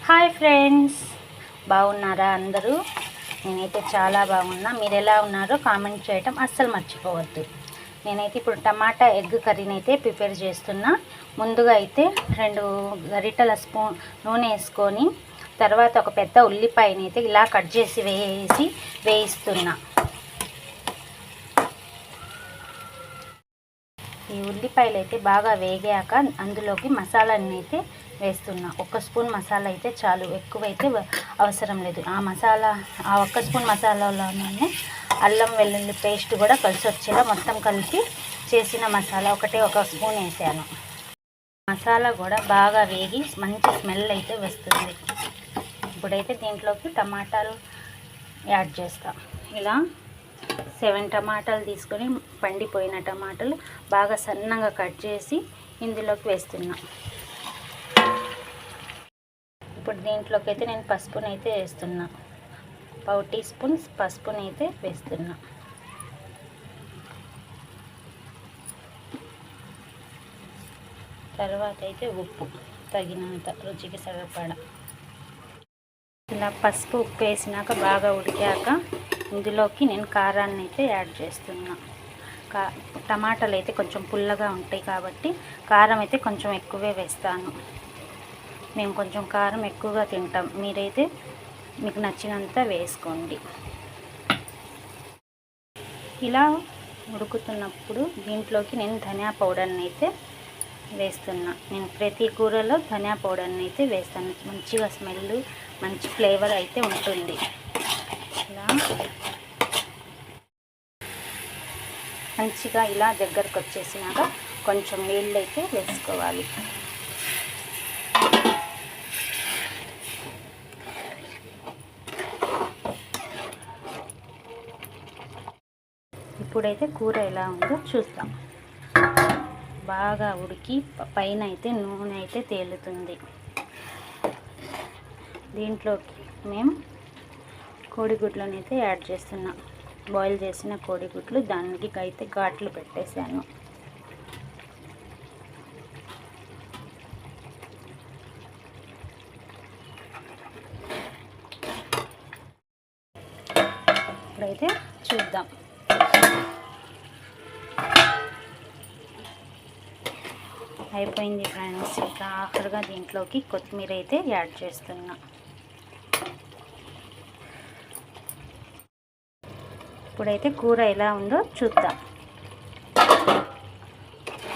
Hi friends, బాగున్నారా అందరూ? నేనైతే చాలా బాగున్నా. మీరు ఎలా ఉన్నారో కామెంట్ చేయటం అస్సలు మర్చిపోవద్దు. నేనైతే ఇప్పుడు టమాటా ఎగ్ కర్రీని అయితే ప్రిపేర్ చేస్తున్నా. ముందుగా అయితే 2 గరిటెల స్పూన్ నూనె వేసుకొని తర్వాత ఒక పెద్ద ఉల్లిపాయని అయితే ఇలా కట్ చేసి వేయిస్తున్నా. ఈ ఉల్లిపాయలు అయితే బాగా వేగాక అందులోకి మసాలాని అయితే వేస్తున్నా. 1 స్పూన్ మసాలా అయితే చాలు, ఎక్కువైతే అవసరం లేదు. ఆ 1 స్పూన్ మసాలాలోనే అల్లం వెల్లుల్లి పేస్ట్ కూడా కలిసి వచ్చేలా మొత్తం కలిపి చేసిన మసాలా 1 స్పూన్ వేసాను. మసాలా కూడా బాగా వేగి మంచి స్మెల్ అయితే వస్తుంది. ఇప్పుడైతే దీంట్లోకి టమాటాలు యాడ్ చేస్తాం. ఇలా 7 టమాటాలు తీసుకొని పండిపోయిన టమాటాలు బాగా సన్నగా కట్ చేసి ఇందులోకి వేస్తున్నా. ఇప్పుడు దీంట్లోకి అయితే నేను పసుపుని అయితే వేస్తున్నా. 1 టీ స్పూన్ పసుపుని అయితే వేస్తున్నా. తర్వాత అయితే ఉప్పు తగినంత, రుచికి సరిపడా. ఇలా పసుపు ఉప్పు వేసినాక బాగా ఉడికాక ఇందులోకి నేను కారాన్ని అయితే యాడ్ చేస్తున్నా. టమాటాలు అయితే కొంచెం పుల్లగా ఉంటాయి కాబట్టి కారం అయితే కొంచెం ఎక్కువే వేస్తాను. మేము కొంచెం కారం ఎక్కువగా తింటాం, మీరైతే మీకు నచ్చినంత వేసుకోండి. ఇలా ఉడుకుతున్నప్పుడు దీంట్లోకి నేను ధనియా పౌడర్ని అయితే వేస్తున్నా. నేను ప్రతి కూరలో ధనియా పౌడర్ని అయితే వేస్తాను. మంచిగా స్మెల్, మంచి ఫ్లేవర్ అయితే ఉంటుంది. ఇలా మంచిగా ఇలా దగ్గరకు వచ్చేసినాక కొంచెం నీళ్ళు అయితే వేసుకోవాలి. ఇప్పుడైతే కూర ఎలా ఉందో చూస్తాం. బాగా ఉడికి పైన అయితే నూనె అయితే తేలుతుంది. దీంట్లోకి మేము కోడిగుడ్లను అయితే యాడ్ చేస్తున్నాం. బాయిల్ చేసిన కోడిగుడ్లు, దానికి అయితే ఘాట్లు పెట్టేశాను. ఇప్పుడైతే చూద్దాం. అయిపోయింది ఫ్రెండ్స్. ఇంకా ఆఖరిగా దీంట్లోకి కొత్తిమీర అయితే యాడ్ చేస్తున్నా. ఇప్పుడైతే కూర ఎలా ఉందో చూద్దాం.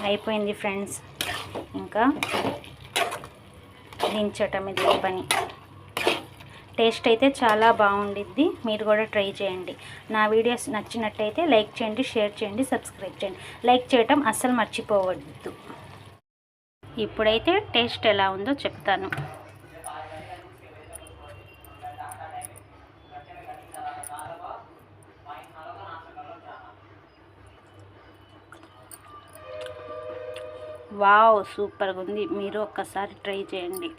అయిపోయింది ఫ్రెండ్స్, ఇంకా దించటం ఇది పని. టేస్ట్ అయితే చాలా బాగుండిద్ది. మీరు కూడా ట్రై చేయండి. నా వీడియోస్ నచ్చినట్టయితే లైక్ చేయండి, షేర్ చేయండి, సబ్స్క్రైబ్ చేయండి. లైక్ చేయటం అస్సలు మర్చిపోవద్దు. ఇప్పుడైతే టేస్ట్ ఎలా ఉందో చెప్తాను. వావ్, సూపర్గా ఉంది. మీరు ఒక్కసారి ట్రై చేయండి.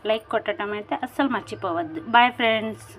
లైక్ కొట్టడం అయితే అస్సలు మర్చిపోవద్దు. Bye friends.